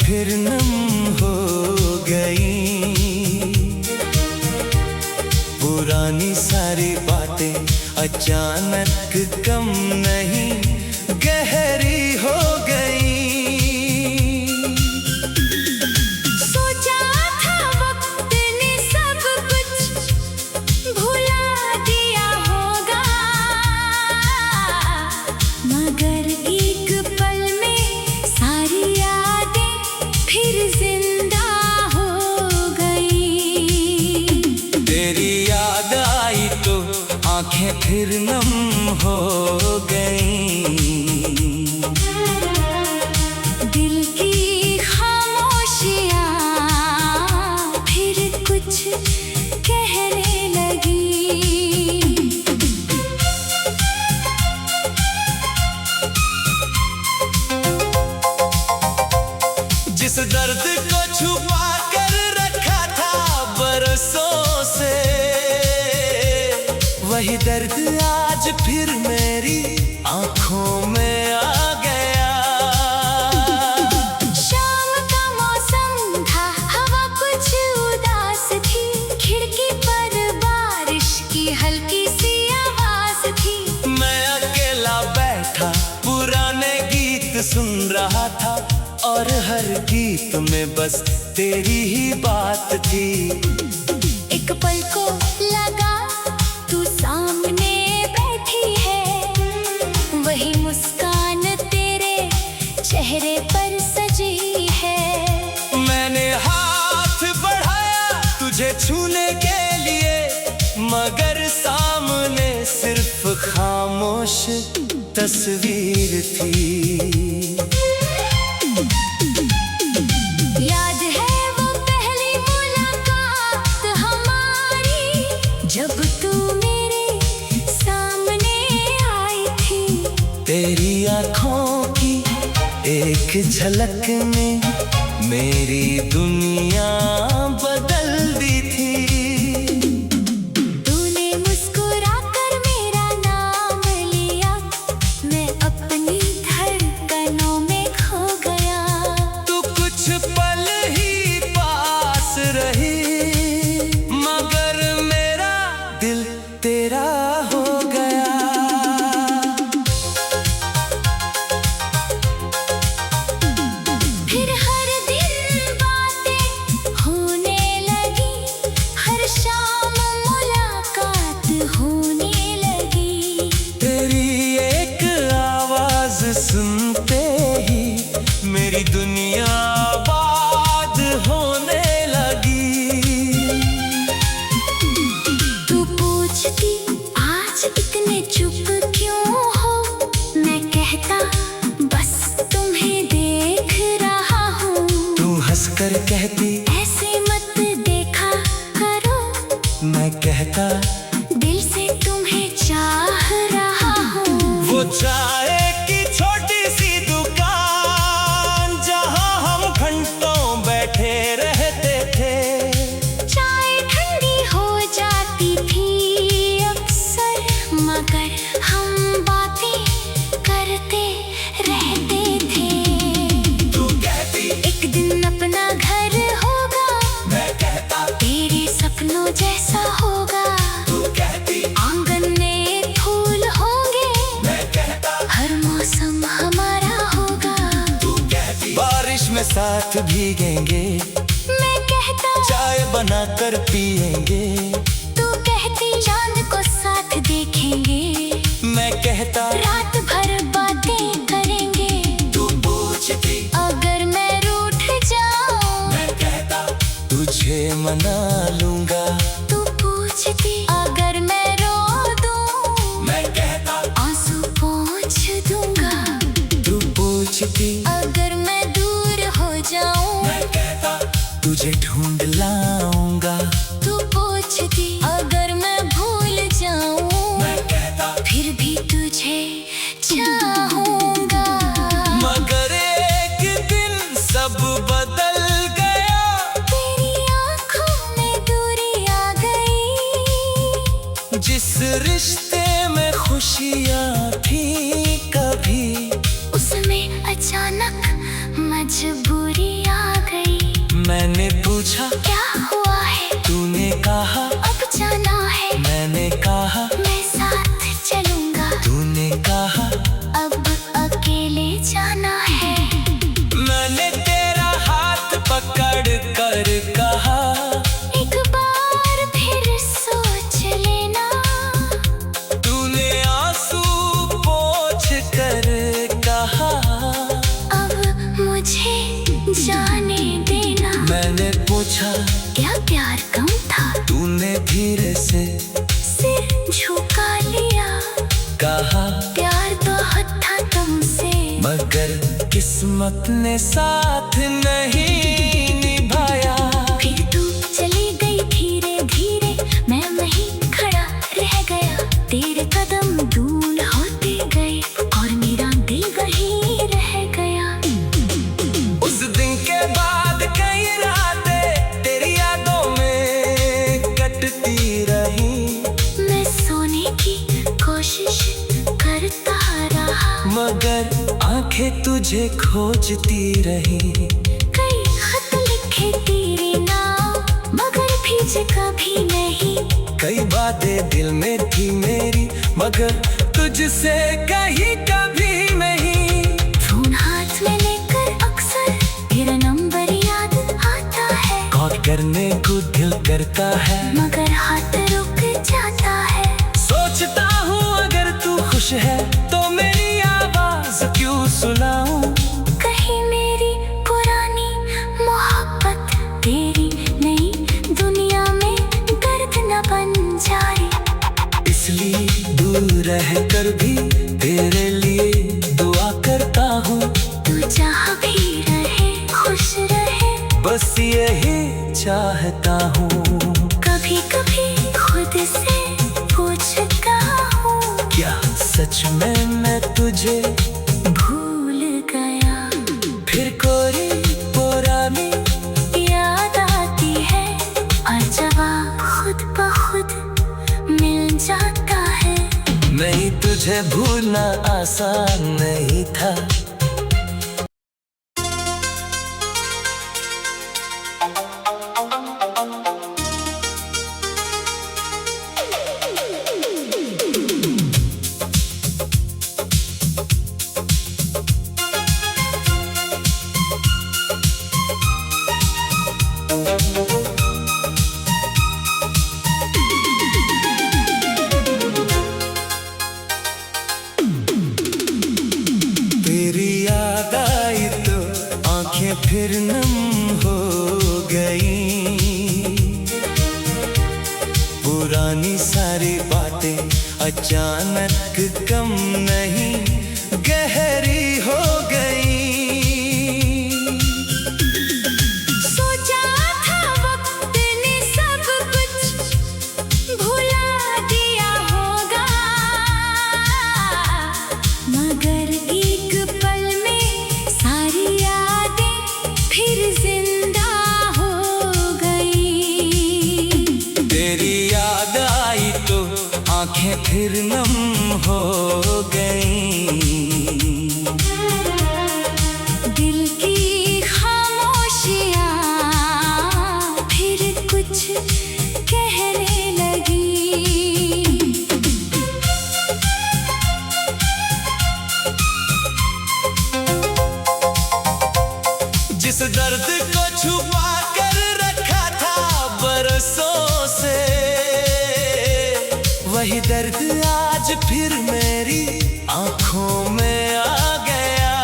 फिर नम हो गई। पुरानी सारी बातें अचानक कम नहीं गहरी हो गई। सोचा था वक्त ने सब कुछ भुला दिया होगा, मगर एक पल में सारी यादें फिर जिंदा हो गई। तेरी याद आई तो आंखें फिर नम हो गई। दिल की खामोशियाँ फिर कुछ कहने लगी। जिस दर्द को छुपा कर रखा था बरसों से, वही दर्द आज फिर मेरी आंखों में आ गया। शाम का मौसम था, हवा कुछ उदास थी, खिड़की पर बारिश की हल्की सी आवाज थी। मैं अकेला बैठा पुराने गीत सुन रहा था, और हर गीत में बस तेरी ही बात थी। एक पल को लगा तू सामने बैठी है, वही मुस्कान तेरे चेहरे पर सजी है। मैंने हाथ बढ़ाया तुझे छूने के लिए, मगर सामने सिर्फ खामोश तस्वीर थी। याद है वो पहली मुलाकात हमारी, जब तू मेरे सामने आई थी। तेरी आँखों की एक झलक ने मेरी दुनिया बदल दी थी। तूने मुस्कुराकर मेरा नाम लिया, मैं अपनी धड़कनों में खो गया। तू कुछ पल ही पास रही, मगर मेरा दिल तेरा हो गया। फिर हर दिन बातें होने लगी, हर शाम मुलाकात होने लगी। तेरी एक आवाज सुनते ही मेरी दुनिया आबाद होने लगी। तू पूछती आज इतने चुप क्यों हो, मैं कहता बस तुम्हें देख रहा हूँ। तू हंसकर कहती ऐसे मत देखा करो, मैं कहता दिल से तुम्हें चाह रहा हूँ। वो चाय की छोटी सी दुकान जहाँ हम घंटों बैठे रहते थे। चाय ठंडी हो जाती थी अक्सर, मगर हम बातें करते रहते थे। तू कहती एक दिन अपना घर होगा, मैं कहता तेरे सपनों जैसा होगा। तू कहती आंगन में फूल होंगे, मैं कहता हर मौसम हमारा होगा। तू कहती बारिश में साथ भीगेंगे, मैं कहता चाय बनाकर पिएंगे। तू कहती चांद को साथ देखेंगे, मैं कहता रात भर बातें करेंगे। तू पूछती अगर मैं रूठ जाऊं, मैं कहता तुझे मना लूंगा। तू पूछती अगर मैं रो दूं, मैं कहता आंसू पोंछ दूंगा। तू पूछती अगर मैं दूर हो जाऊं, मैं कहता तुझे ढूंढ लाऊंगा। तू पूछती अगर मैं भूल जाऊं, मैं कहता फिर भी तुझे चाहूंगा। मगर एक दिन सब बदल गया। तेरी आंखों में दूरी आ गई, जिस रिश्ते में खुशियाँ थी कभी, उसमें अचानक मजबूरी मैंने पूछा क्या हुआ है, तूने कहा अब जाना है, मैंने कहा मैं साथ चलूंगा, तूने कहा अब अकेले जाना है। मैंने तेरा हाथ पकड़ कर कहा एक बार फिर सोच लेना, तूने आंसू पोंछ कर कहा अब मुझे जाने देना। मैंने पूछा क्या प्यार कम था, तूने धीरे से सिर झुका लिया, कहा प्यार बहुत था तुमसे, मगर किस्मत ने साथ नहीं निभाया। फिर तू चली गई धीरे धीरे, मैं वहीं खड़ा रह गया, तेरे कदम दूर होते गए और मेरा दिल वहीं रह गया। उस दिन के बाद कई रातें तेरी यादों में कटती रही, मैं सोने की कोशिश करता रहा, मगर आंखें तुझे खोजती रही। कई खत लिखे तेरे नाम, मगर भेजे कभी नहीं, कई बातें दिल में थी मेरी, मगर तुझसे कहीं कभी नहीं। फोन हाथ में लेकर अक्सर तेरा नंबर याद आता है, कॉल करने को दिल करता है, मगर हाथ रुक जाता है। सोचता हूँ अगर तू खुश है तो मेरी आवाज क्यों सुनाऊं। कहीं मेरी पुरानी मोहब्बत तेरी नई दुनिया में दर्द न बन जाए, इसलिए दूर रह कर भी तेरे लिए दुआ करता हूँ। तू जहाँ भी रहे खुश रहे, बस यही चाहता हूँ। कभी कभी खुद से पूछता हूँ, क्या सच में मैं तुझे भूल गया। फिर कोई पुरानी याद आती है और जवाब खुद ब खुद मिल जाता है। नहीं, तुझे भूलना आसान नहीं था। तेरी याद आई तो आंखें फिर नम हो गई, पुरानी सारी बातें अचानक कम नहीं गहरी हो गई। सोचा था वक्त ने सब कुछ भुला दिया होगा, मगर एक पल में सारी यादें फिर जिंदा हो गई। तेरी याद आई तो आंखें फिर नम हो गई, दिल की खामोशियाँ फिर कुछ कहने लगी। जिस दर्द को छुपा कर रखा था बरसों से, वही दर्द आज फिर मेरी आंखों में आ गया।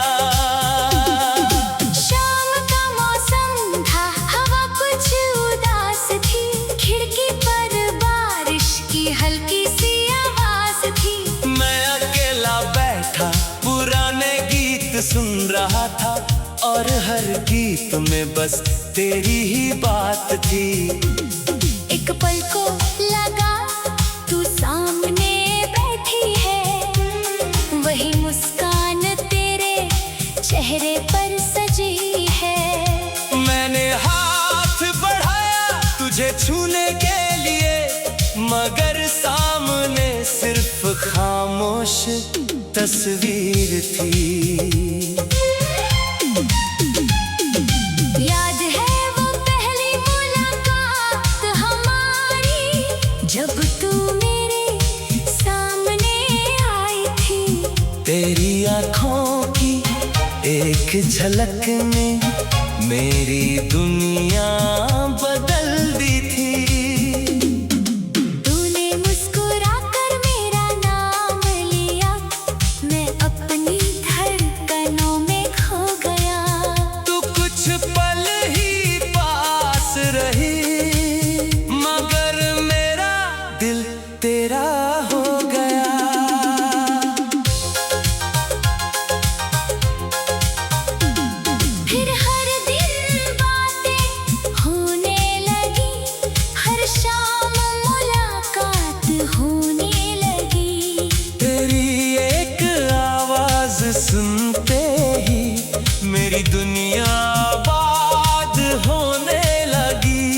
शाम का मौसम था, हवा कुछ उदास थी, खिड़की पर बारिश की हल्की सी आवाज थी। मैं अकेला बैठा पुराने गीत सुन रहा था, और हर गीत में बस तेरी ही बात थी। एक पल को लगा तू सामने बैठी है, वही मुस्कान तेरे चेहरे पर सजी है। मैंने हाथ बढ़ाया तुझे छूने के लिए, मगर सामने सिर्फ खामोश तस्वीर थी। याद है वो झलक में मेरी दुनिया बदल दी थी। तूने मुस्कुरा कर मेरा नाम लिया, मैं अपनी धड़कनों में खो गया। तू कुछ पल ही पास रही, मगर मेरा दिल तेरा हो गया। फिर हर दिन बातें होने लगी, हर शाम मुलाकात होने लगी। तेरी एक आवाज सुनते ही मेरी दुनिया आबाद होने लगी।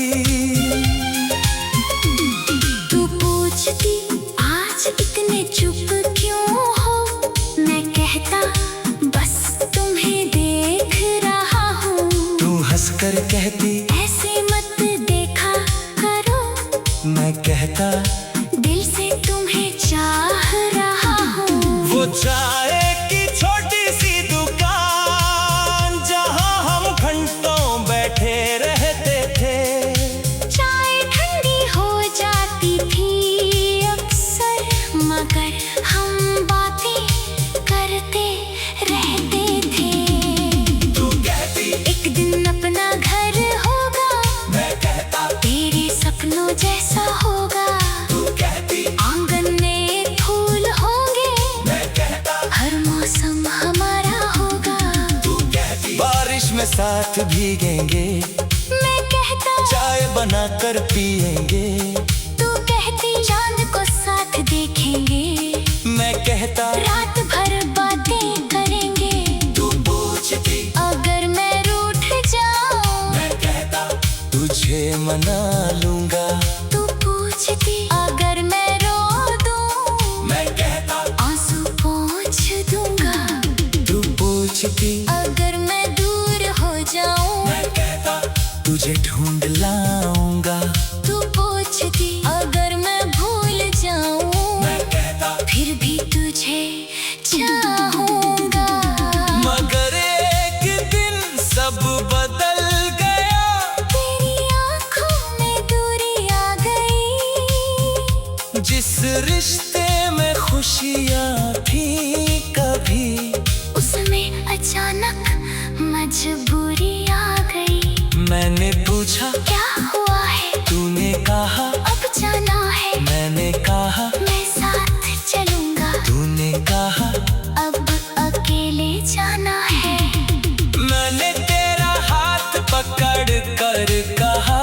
तू पूछती आज इतने चुप क्यों हो, मैं कहता बस तुम्हें देख रहा हूँ। तू हंसकर कहती ऐसे मत देखा करो, मैं कहता दिल से तुम्हें चाह रहा हूँ। वो चाय की छोटी सी दुकान जहाँ हम घंटों बैठे रहते थे। चाय ठंडी हो जाती थी अक्सर, मगर हम बातें करते रहते थे। तू कहती एक दिन अपना घर होगा, मैं कहता तेरे सपनों जैसा होगा। तू कहती आंगन में फूल होंगे, मैं कहता हर मौसम हमारा होगा। तू कहती बारिश में साथ भीगेंगे, मैं कहता चाय बनाकर पिएंगे। तू कहती चांद को साथ देखेंगे, मैं कहता रात भर बातें करेंगे। तू पूछती अगर मैं रूठ जाऊं, मैं कहता तुझे मना लूंगा। तू पूछती अगर मैं रो दूं, मैं कहता आंसू पोंछ दूंगा। तू पूछती अगर मैं दूर हो जाऊं, मैं कहता तुझे ढूंढ लाऊंगा। तू पूछती अगर मैं भूल जाऊं, मैं कहता फिर भी तुझे चाहूंगा। मगर एक दिन सब बदल गया। तेरी आंखों में दूरी आ गई, जिस रिश्ते में खुशियाँ थी कभी, उसमें अचानक मजबूरी आ गई। मैंने पूछा क्या हुआ है, तूने कहा अब जाना है। मैंने कहा मैं साथ चलूंगा, तूने कहा अब अकेले जाना है। मैंने तेरा हाथ पकड़ कर कहा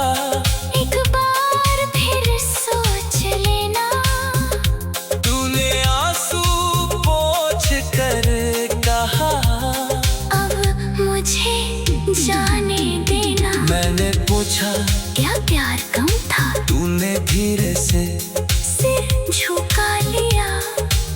एक बार फिर सोच लेना, तूने आंसू पोंछ कर कहा अब मुझे जाने देना। मैंने पूछा क्या प्यार कम था, तूने धीरे से सिर झुका लिया।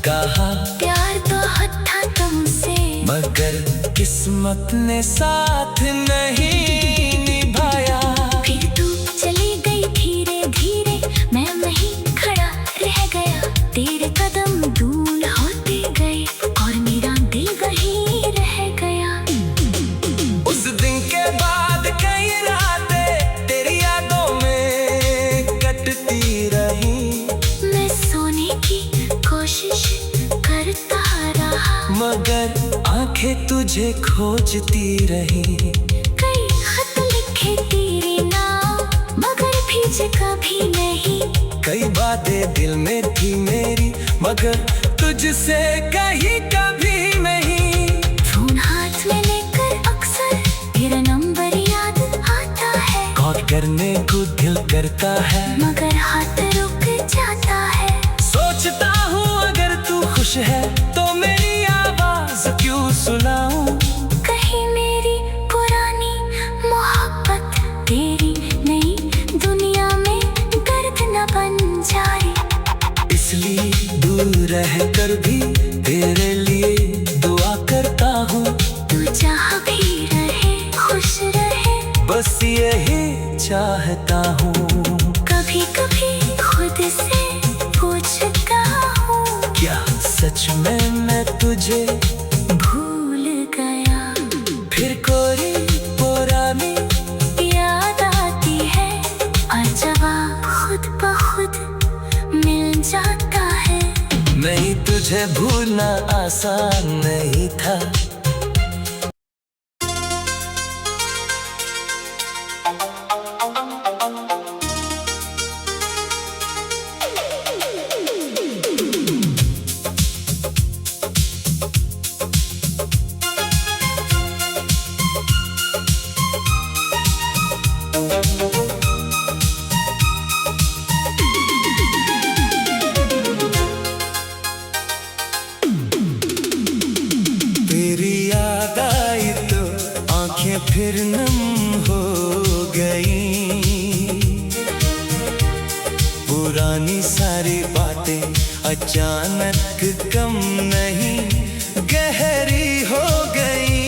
कहा प्यार बहुत था तुमसे, मगर किस्मत ने साथ नहीं निभाया। फिर तू चली गई धीरे धीरे, मैं वहीं खड़ा रह गया। तेरे कदम दूर होते गए और मेरा दिल वहीं रह गया। उस दिन के बाद कई रातें तेरी यादों में कटती रही, मैं सोने की कोशिश करता रहा, मगर आंखें तुझे खोजती रही। कई खत लिखे तेरे नाम, मगर भेजे कभी नहीं। कई बातें दिल में थी मेरी, मगर तुझसे कहीं कभी नहीं। फोन हाथ में लेकर अक्सर तेरा नंबर याद आता है, कॉल करने को दिल करता है, मगर हाथ रुक जाता है। सोचता हूँ अगर तू खुश है तो मेरी आवाज क्यों सुनाऊं। कहीं मेरी पुरानी मोहब्बत तेरी नई दुनिया में दर्द न बन जाए। इसलिए दूर रह कर भी तेरे लिए दुआ करता हूँ। तू जहाँ भी रहे खुश रहे, बस यही चाहता हूँ। कभी कभी खुद से पूछता हूँ, क्या सच में मैं तुझे भूल गया। फिर तुझे भूलना आसान नहीं था। तेरी याद आई तो आंखें फिर नम हो गई, पुरानी सारी बातें अचानक कम नहीं गहरी हो गई।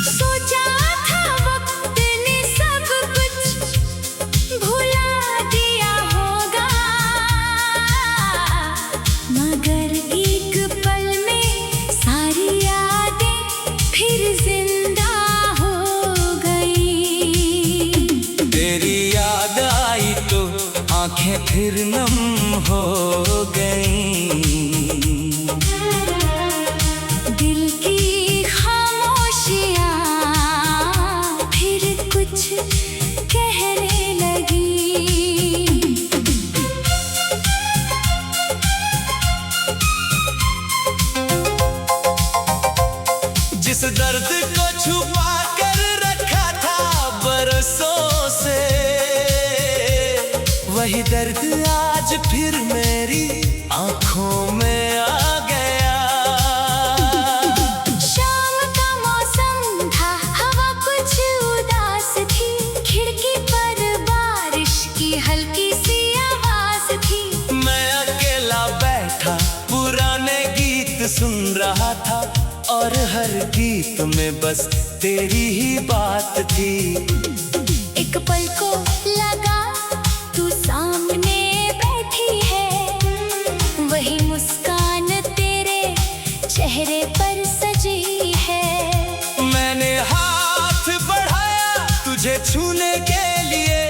सोचा था वक्त ने सब कुछ भुला दिया होगा, मगर एक पल में सारी यादें फिर जिंदा हो गई। तेरी याद आई तो आंखें फिर नम हो गई, दिल की खामोशियाँ फिर कुछ कहने लगी। जिस दर्द को छुपा कर रखा था बरसों से, वही दर्द आज फिर मेरी आंखों में आ गया। शाम का मौसम था, हवा कुछ उदास थी, खिड़की पर बारिश की हल्की सी आवाज थी। मैं अकेला बैठा पुराने गीत सुन रहा था, और हर गीत में बस तेरी ही बात थी। एक पल को लगा तू सामने बैठी है, वही मुस्कान तेरे चेहरे पर सजी है। मैंने हाथ बढ़ाया तुझे छूने के लिए,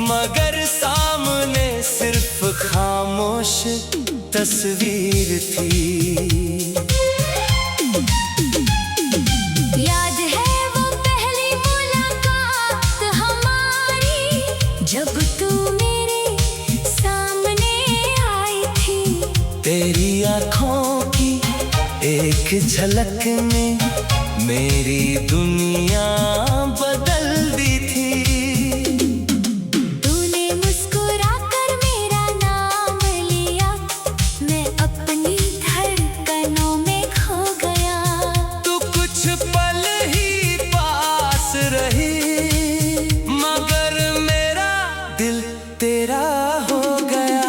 मगर सामने सिर्फ खामोश तस्वीर थी। याद है वो पहली मुलाकात हमारी, जब तू मेरे सामने आई थी। तेरी आँखों की एक झलक ने मेरी दुनिया बदल दी थी। तूने मुस्कुराकर मेरा नाम लिया, मैं अपनी धड़कनों में खो गया। तू कुछ पल ही पास रही, मगर मेरा दिल तेरा हो गया।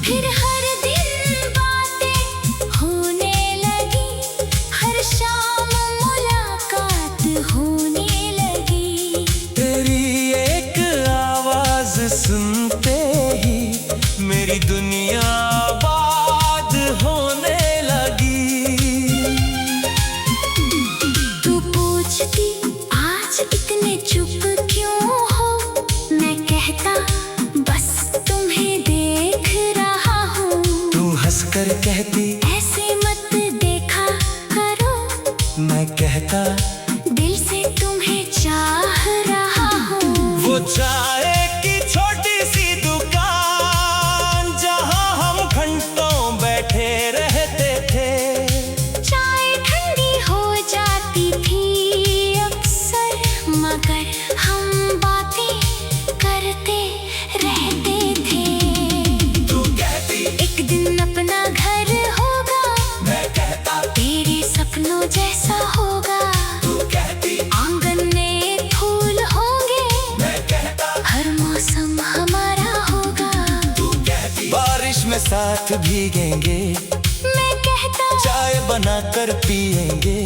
फिर हर दिन बातें होने लगी, हर शाम मुलाकात होने लगी। तेरी एक आवाज सुनते ही मेरी दुनिया आबाद होने लगी। तू पूछती आज इतने चुप क्यों हो, मैं कहता बस तुम्हें देख रहा हूँ। तू हंसकर कहती ऐसे मत देखा करो, मैं कहता दिल से तुम्हें चाह रहा हूँ। वो चाय की छोटी सी दुकान जहाँ हम घंटों बैठे रहते थे, चाय ठंडी हो जाती थी अक्सर, मगर हम बातें करते रहते थे। तू कहती एक दिन अपना घर होगा, मैं कहता तेरे सपनों जैसा होगा। तू कहती आंगन में फूल होंगे, मैं कहता हर मौसम हमारा होगा। तू कहती बारिश में साथ भीगेंगे, मैं कहता चाय बनाकर पिएंगे।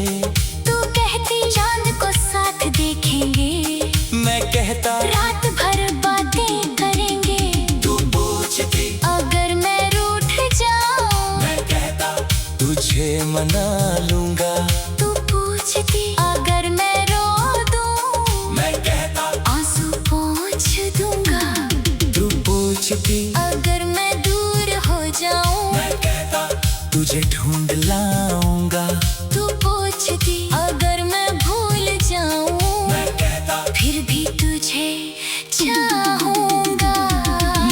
तू कहती चांद को साथ देखेंगे, मैं कहता रात भर बातें करेंगे। तू पूछती अगर मैं रूठ जाऊं, मैं कहता तुझे मना लूंगा। तू पूछती अगर मैं रो दूं, मैं कहता आंसू पूछती अगर मैं दूर हो जाऊं, मैं कहता तुझे ढूंढ लाऊंगा। तू पूछती अगर मैं भूल जाऊं, मैं कहता फिर भी तुझे चाहूंगा।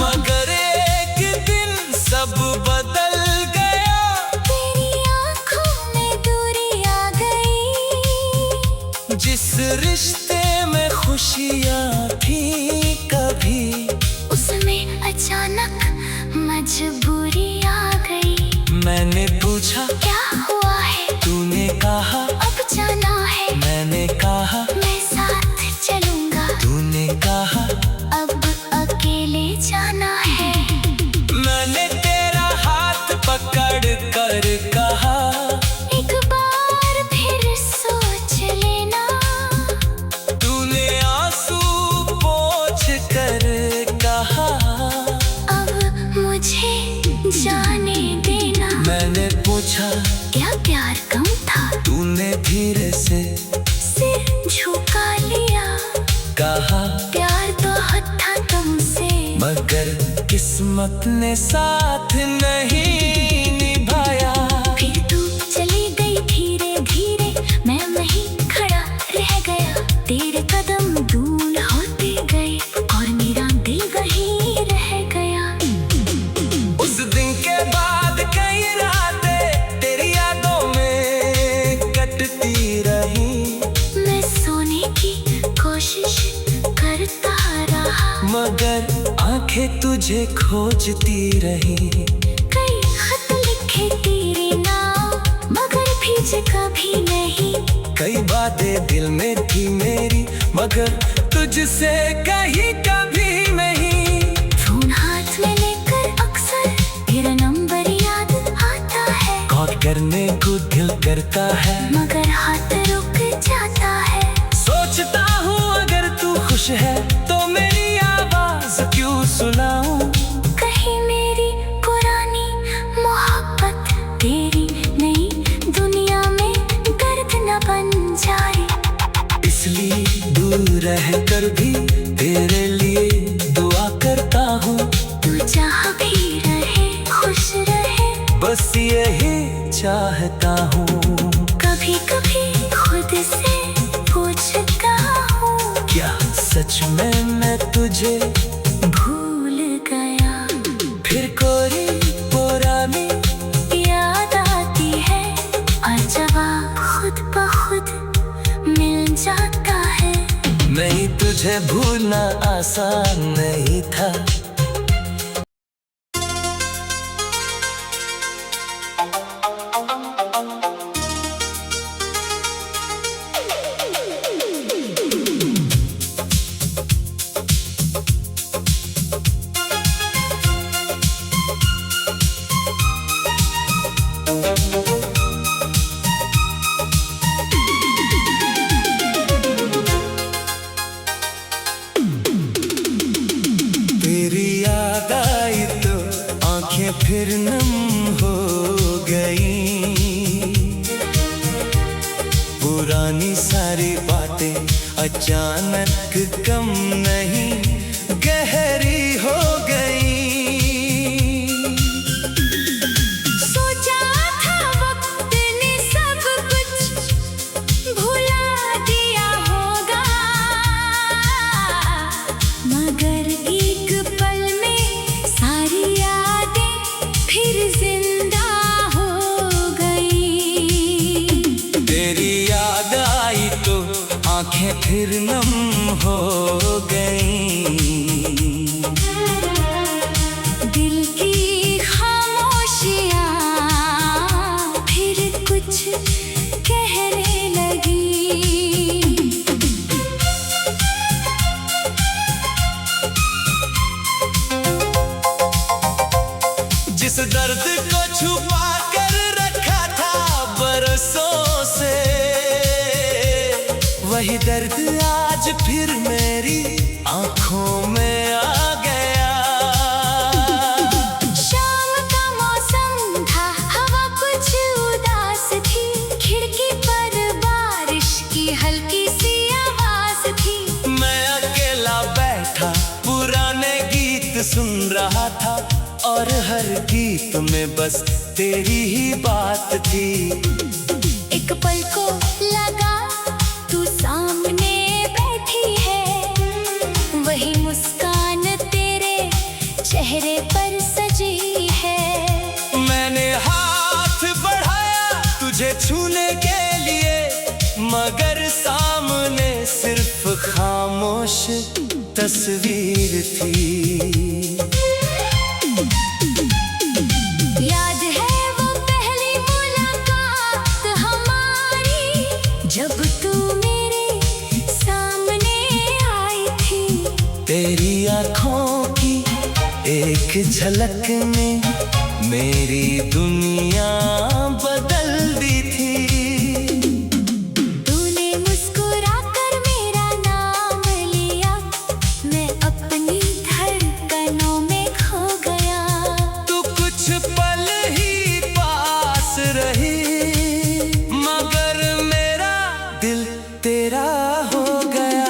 मगर एक दिन सब बदल गया, तेरी आंखों में दूरी आ गई। जिस रिश्ते में खुशियाँ थी कभी, उसमें अचानक मजबूरी आ गई। मैंने पूछा क्या हुआ है, तूने कहा अब जाना है। मैंने कहा मैं साथ चलूंगा, तूने कहा अब अकेले जाना है। मैंने तेरा हाथ पकड़ कर कहा एक बार फिर सोच लेना। तूने आंसू पोंछ कर कहा अब मुझे जाने देना। मैंने पूछा क्या प्यार कम था, तूने धीरे से सिर झुका लिया। कहा प्यार बहुत था तुमसे, मगर किस्मत ने साथ नहीं निभाया। फिर तू चली गई धीरे धीरे, मैं वहीं खड़ा रह गया। तेरे कदम दूर होते गए और मेरा दिल वहीं रह गया। उस दिन के बाद कई रातें तेरी यादों में कटती रही, मैं सोने की कोशिश करता रहा, मगर आंखें तुझे खोजती रही। कई खत लिखे तेरे नाम, मगर भेजे कभी नहीं। कई बातें दिल में थी मेरी, मगर तुझसे कही कभी नहीं। फोन हाथ में लेकर अक्सर तेरा नंबर याद आता है, कॉल करने को दिल करता है, मगर हाथ रुक जाता है। सोचता हूँ अगर तू खुश है तो मेरी आवाज क्यों सुनाऊं। कहीं मेरी पुरानी मोहब्बत तेरी नई दुनिया में दर्द न बन जाए। इसलिए दूर रह कर भी तेरे लिए दुआ करता हूँ। तू जहाँ भी रहे खुश रहे, बस यही चाहता हूँ। कभी कभी खुद से पूछता हूँ, क्या सच में मैं तुझे भूल गया। फिर कोई पुरानी याद आती है और जवाब खुद ब खुद मिल जाता है। नहीं, तुझे भूलना आसान नहीं था। तेरी याद आई तो आंखें फिर नम हो गई। पुरानी सारी बातें अचानक कम नहीं गहरी हो गई। सोचा था वक्त ने सब कुछ भुला दिया होगा, मगर एक पल में सारी यादें फिर जिंदा हो गई। तेरी याद आई तो आंखें फिर नम हो गई। दिल की खामोशियाँ फिर कुछ कहने लगी। जिस दर्द को छुपा कर रखा था बरसों से, वही दर्द आज फिर मेरी आंखों में आ गया। शाम का मौसम था, हवा कुछ उदास थी। खिड़की पर बारिश की हल्की सी आवाज थी। मैं अकेला बैठा पुराने गीत सुन रहा गीत में बस तेरी ही बात थी। एक पल को लगा तू सामने बैठी है, वही मुस्कान तेरे चेहरे पर सजी है। मैंने हाथ बढ़ाया तुझे छूने के लिए, मगर सामने सिर्फ खामोश तस्वीर थी। याद है वो पहली मुलाकात हमारी, जब तू मेरे सामने आई थी। तेरी आँखों की एक झलक ने मेरी दुनिया बदल दी थी। तूने मुस्कुराकर मेरा नाम लिया, मैं अपनी धड़कनों में खो गया। तू कुछ पल ही पास रही, मगर मेरा दिल तेरा हो गया।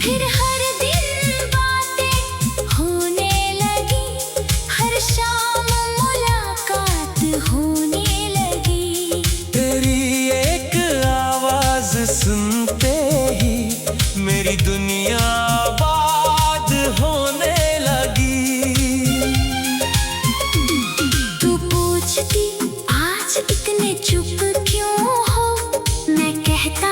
फिर हर दिन बातें होने लगी, हर शाम मुलाकात होने लगी। तेरी एक आवाज सुनते ही मेरी दुनिया आबाद होने लगी। तू पूछती आज इतने चुप क्यों हो, मैं कहता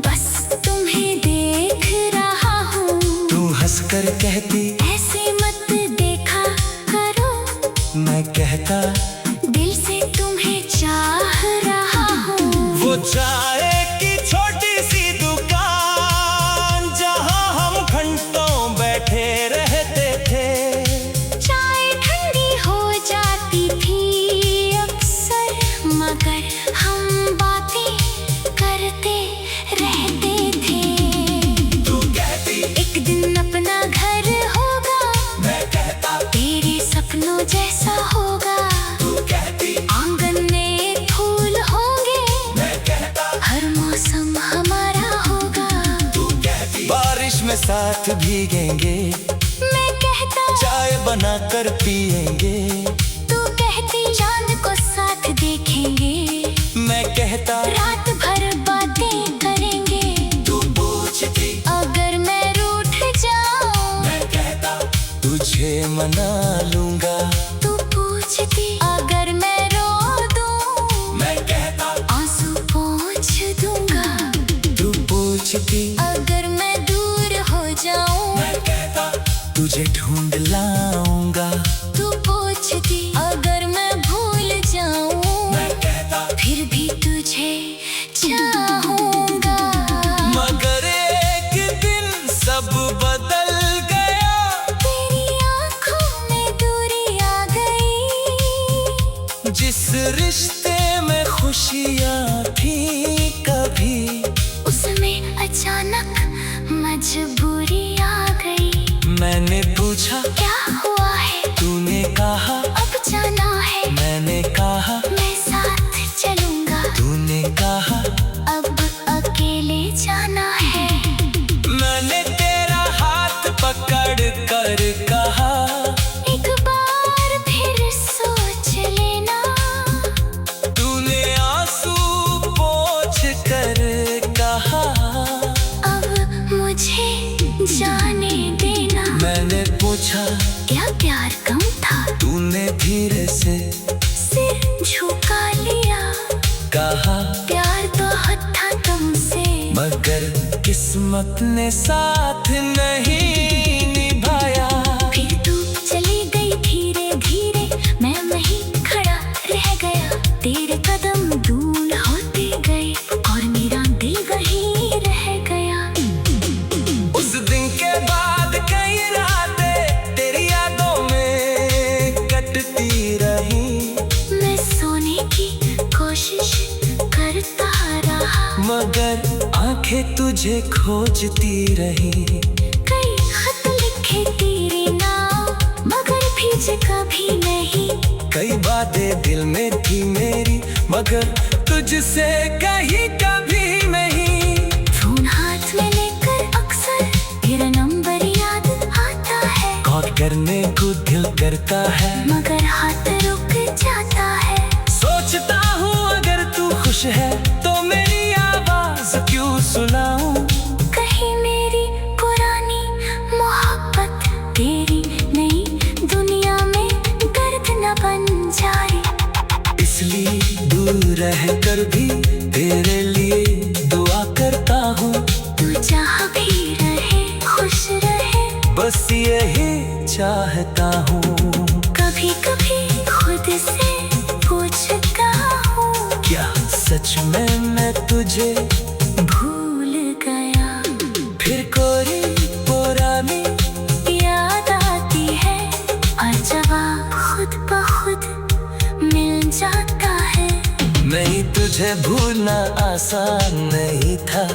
बस तुम्हें देख रहा हूँ। तू हंसकर कहती ऐसे मत देखा करो, मैं कहता दिल से तुम्हें चाह रहा हूँ। वो चाय की छोटी सी दुकान जहाँ हम घंटों बैठे रहते थे। चाय ठंडी हो जाती थी अक्सर, मगर हम बातें करते रहते थे। तू कहती एक दिन अपना घर होगा, मैं कहता तेरे सपनों जैसा होगा। तू कहती आंगन में फूल होंगे, मैं कहता हर मौसम हमारा होगा। तू कहती बारिश में साथ भीगेंगे, मैं कहता चाय बनाकर पिएंगे। तू कहती चांद को साथ देखेंगे, मैं कहता रात भर बातें करेंगे। तू पूछती अगर मैं रूठ जाऊं, मैं कहता तुझे मना लूंगा। तू पूछती अगर मैं रो दूं, मैं कहता आंसू पोंछ दूंगा। तू पूछती अगर मैं दूर हो जाऊं, मैं कहता तुझे ढूंढ लाऊंगा। तू पूछती अगर मैं भूल जाऊं, मैं कहता फिर भी तुझे चाहूंगा। मगर एक दिन सब बदल गया। तेरी आंखों में दूरी आ गई, जिस रिश्ते में खुशियाँ थी कभी, उसमें अचानक मजबूरी आ गई। मैंने पूछा क्या हुआ है, तूने कहा अब जाना है। मैंने कहा मैं साथ चलूंगा, तूने कहा अब अकेले जाना है। मैंने तेरा हाथ पकड़ कर कहा एक बार फिर सोच लेना, तूने आंसू पोंछ कर कहा अब मुझे जाने देना। मैंने पूछा क्या प्यार कम था, तूने धीरे से सिर झुका लिया। कहा प्यार बहुत था तुमसे, मगर किस्मत ने साथ नहीं निभाया। फिर तू चली गई धीरे धीरे, मैं वहीं खड़ा रह गया। तेरे कदम दूर होते गए और मेरा दिल वहीं रह गया। उस दिन के बाद कई रातें तेरी यादों में कटती रही, मैं सोने की कोशिश करता रहा, मगर आंखें तुझे खोजती रही। कई खत लिखे तेरे नाम, मगर भेजे कभी नहीं। कई बातें दिल में थी मेरी, मगर तुझसे कहीं कभी नहीं। फोन हाथ में लेकर अक्सर तेरा नंबर याद करने को दिल करता है, मगर हाथ रुक जाता है। सोचता हूँ अगर तू खुश है तो मेरी आवाज क्यों सुनाऊं। कहीं मेरी पुरानी मोहब्बत तेरी नई दुनिया में दर्द न बन जाए। इसलिए दूर रह कर भी तेरे लिए दुआ करता हूँ। तू जहाँ भी रहे खुश रहे, बस यही चाहता हूँ। कभी कभी खुद से पूछता हूँ, क्या सच में मैं तुझे भूल गया। फिर कोई पुरानी याद आती है और जवाब खुद ब खुद मिल जाता है। नहीं, तुझे भूलना आसान नहीं था।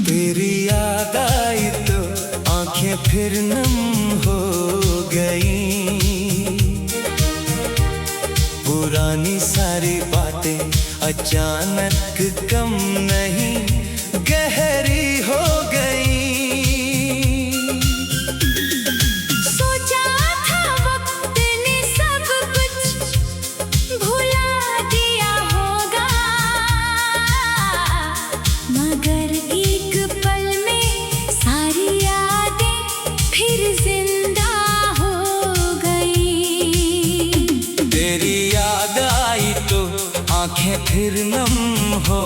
तेरी याद आई तो आंखें फिर नम हो गई। पुरानी सारी बातें अचानक कम नहीं गहरी हो गई। सोचा था वक्त ने सब कुछ भुला दिया होगा, मगर एक पल में सारी यादें फिर जिंदा हो गई। तेरी याद आई तो आंखें फिर नम हो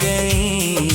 गई।